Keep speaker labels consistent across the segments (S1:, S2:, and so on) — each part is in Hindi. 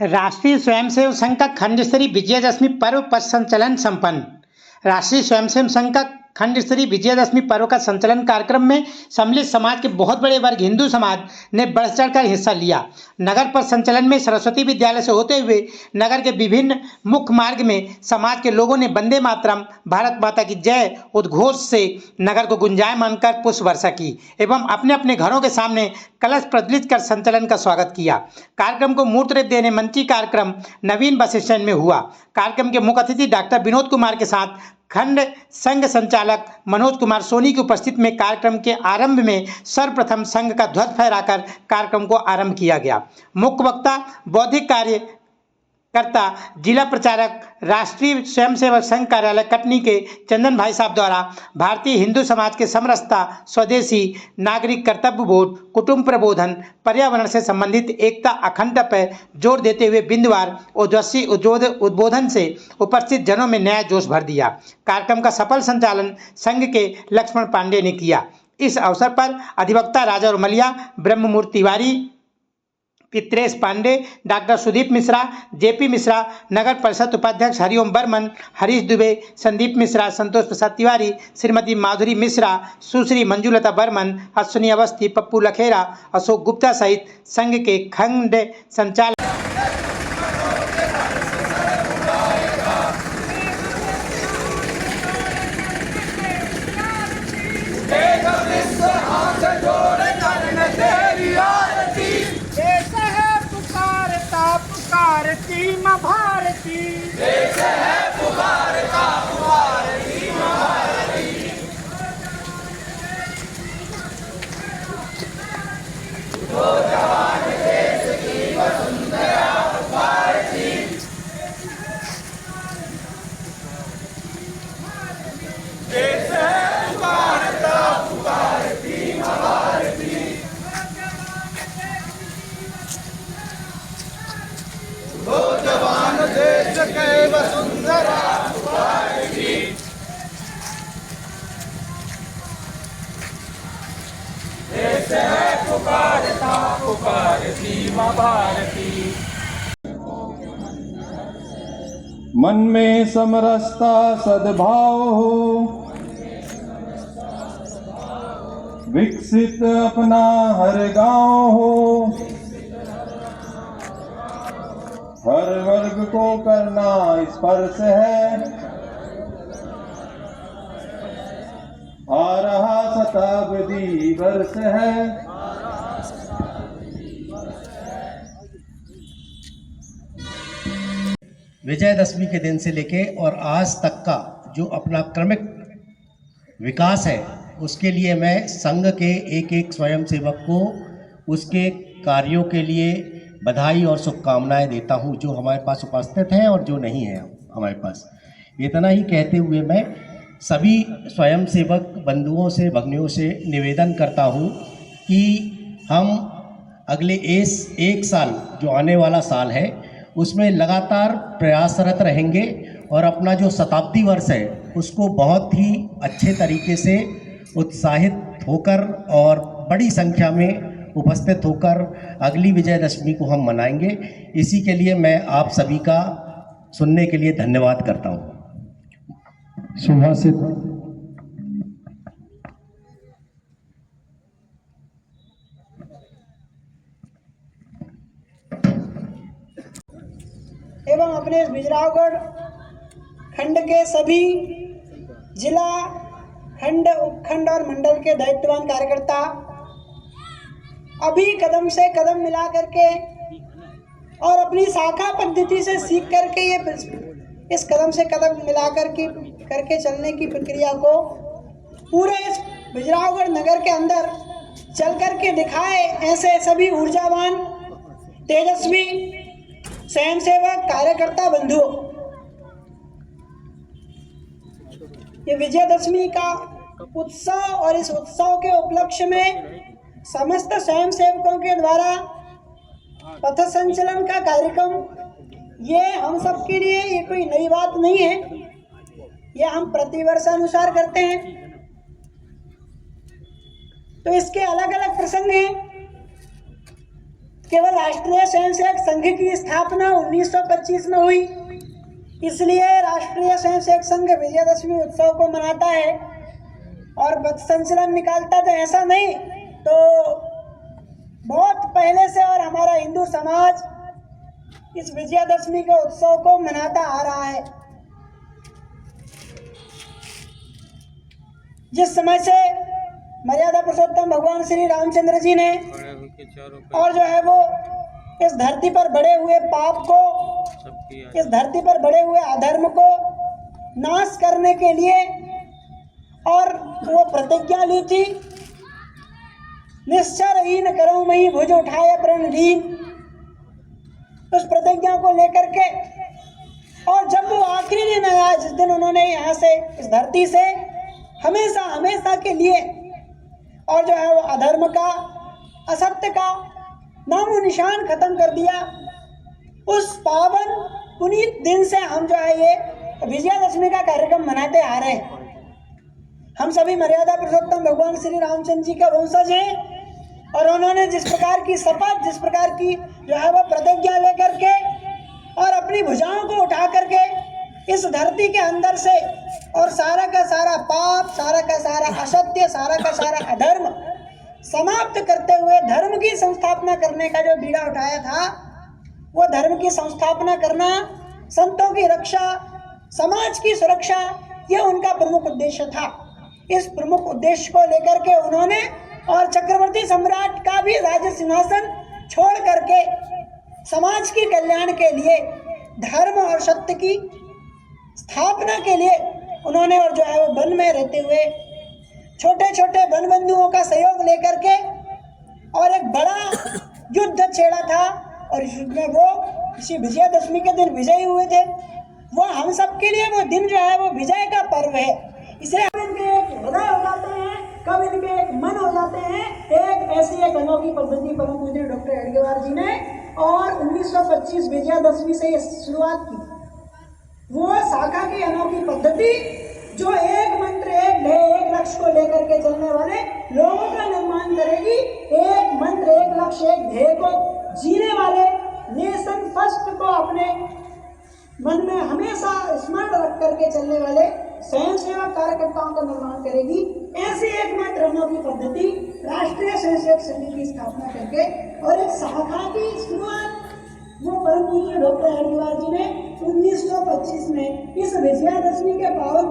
S1: राष्ट्रीय स्वयंसेवक संघ का खंड स्तरीय विजयादशमी पर्व पथ संचलन संपन्न। राष्ट्रीय स्वयंसेवक संघ का खंड स्तरीय विजयादशमी पर्व का संचलन कार्यक्रम में सम्मिलित समाज के बहुत बड़े वर्ग हिंदू समाज ने बढ़ चढ़कर हिस्सा लिया। नगर पथ संचलन में सरस्वती विद्यालय से होते हुए नगर के विभिन्न मुख्य मार्ग में समाज के लोगों ने वंदे मातरम, भारत माता की जय उद्घोष से नगर को गुंजायमान कर पुष्प वर्षा की एवं अपने अपने घरों के सामने कलश प्रज्वलित कर संचलन का स्वागत किया। कार्यक्रम को मूर्त रूप देने मंची कार्यक्रम नवीन बस स्टैंड में हुआ। कार्यक्रम के मुख्य अतिथि डॉक्टर विनोद कुमार के साथ खंड संघ संचालक मनोज कुमार सोनी की उपस्थिति में कार्यक्रम के आरंभ में सर्वप्रथम संघ का ध्वज फहराकर कार्यक्रम को आरंभ किया गया। मुख्य वक्ता बौद्धिक कार्यकर्ता जिला प्रचारक राष्ट्रीय स्वयंसेवक संघ कार्यालय कटनी के चंदन भाई साहब द्वारा भारतीय हिंदू समाज के समरसता, स्वदेशी, नागरिक कर्तव्य बोध, कुटुंब प्रबोधन, पर्यावरण से संबंधित एकता, अखंडता पर जोर देते हुए बिंदुवार ओजस्वी उद्बोधन से उपस्थित जनों में नया जोश भर दिया। कार्यक्रम का सफल संचालन संघ के लक्ष्मण पांडे ने किया। इस अवसर पर अधिवक्ता राजा उर्मलिया, ब्रह्ममूर्ति तिवारी, पित्रेश पांडे, डॉक्टर सुदीप मिश्रा, जेपी मिश्रा, नगर परिषद उपाध्यक्ष हरिओम बर्मन, हरीश दुबे, संदीप मिश्रा, संतोष प्रसाद तिवारी, श्रीमती माधुरी मिश्रा, सुश्री मंजुलता बर्मन, अश्विनी अवस्थी, पप्पू लखेरा, अशोक गुप्ता सहित संघ के खंड संचालक
S2: माँ भारती, देश है पुकारता पुकारती माँ भारती। वो जवान देश की वसुंधरा पुकारती, देश है पुकारता पुकारती माँ भारती। वो जवान देश के वसुंधरा पुकारती, देश है पुकारता पुकारती माँ भारती।
S3: मन में समरसता सद्भाव हो, विकसित अपना हर गांव हो, हर वर्ग को करना स्पर्श है, आ रहा शताब्दी वर्ष है।
S4: विजयदशमी के दिन से लेके और आज तक का जो अपना क्रमिक विकास है उसके लिए मैं संघ के एक एक स्वयंसेवक को उसके कार्यों के लिए बधाई और शुभकामनाएं देता हूं, जो हमारे पास उपस्थित हैं और जो नहीं है हमारे पास। इतना ही कहते हुए मैं सभी स्वयंसेवक बंधुओं से, भगिनियों से निवेदन करता हूं कि हम अगले एक साल जो आने वाला साल है उसमें लगातार प्रयासरत रहेंगे और अपना जो शताब्दी वर्ष है उसको बहुत ही अच्छे तरीके से उत्साहित होकर और बड़ी संख्या में उपस्थित होकर अगली विजयदशमी को हम मनाएंगे। इसी के लिए मैं आप सभी का सुनने के लिए धन्यवाद करता हूँ।
S3: सुभाषित
S5: एवं अपने बिजरावगढ़ खंड के सभी जिला, खंड, उपखंड और मंडल के दायित्ववान कार्यकर्ता अभी कदम से कदम मिला करके और अपनी शाखा पद्धति से सीख करके ये इस कदम से कदम मिला करके चलने की प्रक्रिया को पूरे इस बिजरावगढ़ नगर के अंदर चल करके दिखाए। ऐसे सभी ऊर्जावान, तेजस्वी स्वयंसेवक कार्यकर्ता बंधुओं, ये विजयदशमी का उत्सव और इस उत्सव के उपलक्ष्य में समस्त स्वयंसेवकों के द्वारा पथ संचलन का कार्यक्रम, ये हम सब के लिए ये कोई नई बात नहीं है, ये हम प्रतिवर्ष अनुसार करते हैं। तो इसके अलग अलग प्रसंग हैं। केवल राष्ट्रीय स्वयंसेवक संघ की स्थापना 1925 में हुई, इसलिए राष्ट्रीय स्वयंसेवक संघ विजयादशमी उत्सव को मनाता है और पथ संचलन निकालता, तो ऐसा नहीं। तो बहुत पहले से और हमारा हिंदू समाज इस विजयादशमी के उत्सव को मनाता आ रहा है। जिस समय से मर्यादा पुरुषोत्तम भगवान श्री रामचंद्र जी ने और जो है वो इस धरती पर बढ़े हुए पाप को, इस धरती पर बढ़े हुए अधर्म को नाश करने के लिए और वो प्रतिज्ञा ली थी, निश्चरहीन करो मही भुज उठाए प्रण लीन, उस प्रतिज्ञा को लेकर के और जब वो आखिरी दिन आया जिस दिन उन्होंने यहाँ से इस धरती से हमेशा हमेशा के लिए और जो है वो अधर्म का, असत्य का नामो निशान खत्म कर दिया, उस पावन पुनीत दिन से हम जो है ये विजयादशमी का कार्यक्रम मनाते आ रहे हैं। हम सभी मर्यादा पुरुषोत्तम भगवान श्री रामचंद्र जी का वंशज हैं और उन्होंने जिस प्रकार की शपथ, जिस प्रकार की जो है वो प्रतिज्ञा लेकर के और अपनी भुजाओं को उठा करके इस धरती के अंदर से और सारा का सारा पाप, सारा का सारा असत्य, सारा का सारा अधर्म समाप्त करते हुए धर्म की संस्थापना करने का जो बीड़ा उठाया था, वो धर्म की संस्थापना करना, संतों की रक्षा, समाज की सुरक्षा, ये उनका प्रमुख उद्देश्य था। इस प्रमुख उद्देश्य को लेकर के उन्होंने और चक्रवर्ती सम्राट का भी राज्य सिंहासन छोड़ करके समाज के कल्याण के लिए, धर्म और सत्य की स्थापना के लिए उन्होंने और जो है वो वन में रहते हुए छोटे छोटे वन बंधुओं का सहयोग लेकर के और एक बड़ा युद्ध छेड़ा था और इस युद्ध में वो इसी विजयादशमी के दिन विजयी हुए थे। वो हम सब के लिए वो दिन जो है वो विजय का पर्व है। इसलिए हम इनके एक हृदय हो जाते हैं, कब इनके एक मन हो जाते हैं। एक ऐसी एक अनोखी पद्धति परम पूज्य डॉक्टर हेडगेवार जी ने और 1925 विजयादशमी से ये शुरुआत की। वो शाखा की अनोखी पद्धति जो एक मंत्र, एक ध्येय, एक लक्ष्य को लेकर के चलने वाले लोगों का निर्माण करेगी। एक मंत्र, एक लक्ष्य, एक ध्येय को जीने वाले, नेशन फर्स्ट को अपने मन में हमेशा स्मरण रख करके चलने वाले स्वयंसेवक कार्यकर्ताओं का निर्माण करेगी। ऐसी एकमात्र अनोखी पद्धति राष्ट्रीय स्वयंसेवक संघ की स्थापना करके और एक शाखा की शुरुआत वो परम पूज्य डॉक्टर हेडगेवार जी ने 1925 में इस विजयादशमी के पावन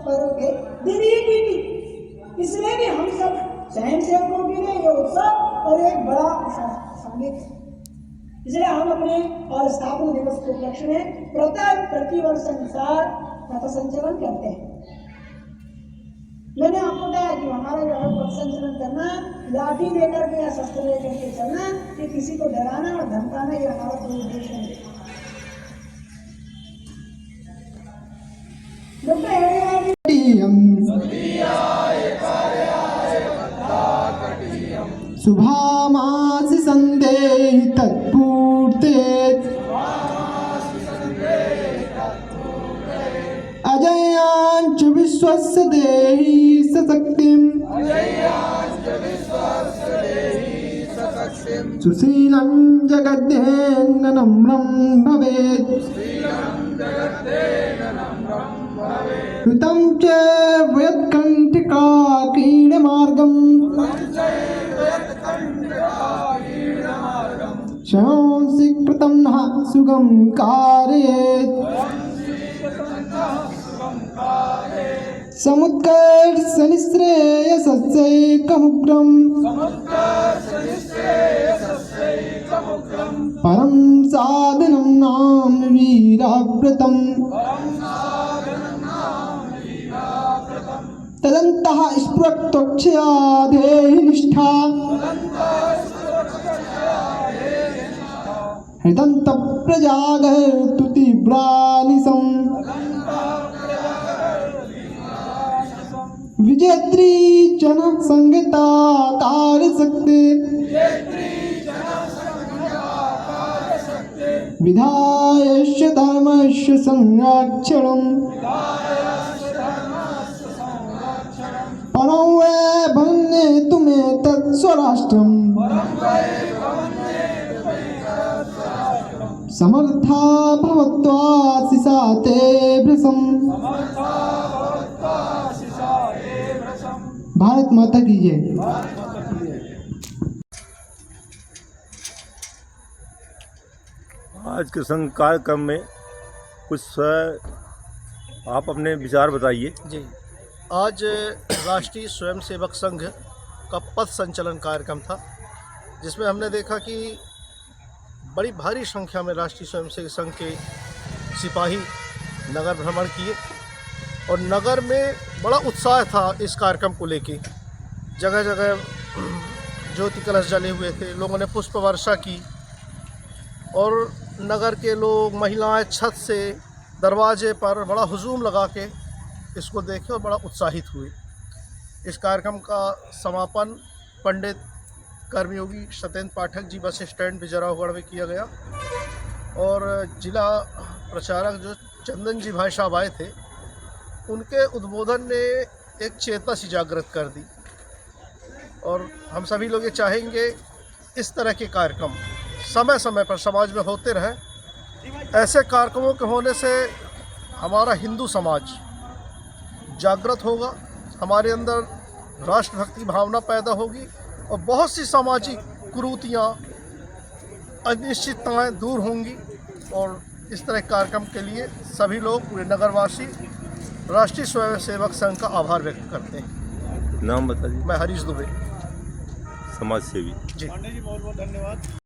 S5: पर्व के दिन ही की थी। इसलिए भी हम सब स्वयंसेवकों के लिए ये उत्सव और एक बड़ा संगीत है। इसलिए हम अपने और स्थापना दिवस के उपलक्ष्य में प्रतिवर्ष अनुसार पथ संचलन करते हैं। मैंने आपको बताया कि हमारा जो है पथ संचलन करना, लाठी लेकर के या शस्त्र लेकर के चलना, ये किसी को डराना और धमकाना, ये हमारा कोई उद्देश्य नहीं।
S6: शुभामासि संदेहि तत्पूर्ते अजयाञ्च विश्वस्य देहि सशक्तिम् सुशीलं जगद्देन नम्रं भवेत् ऋतं च वयत्कण्ठिका कीडमार्गम् शंसि कृतं नः सुगं कारयेत् समुत्कर्षनिःश्रेयसस्यैकमुग्रम् परं साधनं नाम वीराव्रतम् तदन्तः स्पृक्तोक्षया देहि निष्ठा हृदन्त प्रजागर्तु तीव्रानिशम् विजेत्री जन संगीता कार्यशक्ति विधायस्य धर्मस्य संरक्षणम् परं वै भवन्येतुमेतत् स्वराष्ट्रम् समर्था भवत्वाशिषा ते भृशम्। भारत माता की जय।
S7: आज के संघ कार्यक्रम में कुछ आप अपने विचार बताइए।
S8: जी, आज राष्ट्रीय स्वयंसेवक संघ का पथ संचलन कार्यक्रम था, जिसमें हमने देखा कि बड़ी भारी संख्या में राष्ट्रीय स्वयंसेवक संघ के सिपाही नगर भ्रमण किए और नगर में बड़ा उत्साह था इस कार्यक्रम को लेके। जगह जगह ज्योति कलश जले हुए थे, लोगों ने पुष्प वर्षा की और नगर के लोग, महिलाएं छत से दरवाजे पर बड़ा हुजूम लगा के इसको देखे और बड़ा उत्साहित हुए। इस कार्यक्रम का समापन पंडित कर्मयोगी सत्येंद्र पाठक जी बस स्टैंड बिजरावगढ़ में किया गया और जिला प्रचारक जो चंदन जी भाई साहब आए थे, उनके उद्बोधन ने एक चेतना सी जागृत कर दी। और हम सभी लोग ये चाहेंगे इस तरह के कार्यक्रम समय समय पर समाज में होते रहे। ऐसे कार्यक्रमों के होने से हमारा हिंदू समाज जागृत होगा, हमारे अंदर राष्ट्रभक्ति भावना पैदा होगी और बहुत सी सामाजिक कुरीतियाँ, अनिश्चितताएँ दूर होंगी। और इस तरह के कार्यक्रम के लिए सभी लोग, पूरे नगरवासी राष्ट्रीय स्वयंसेवक संघ का आभार व्यक्त करते हैं।
S7: नाम बताइए।
S8: मैं हरीश दुबे,
S7: समाज सेवी।
S8: जी।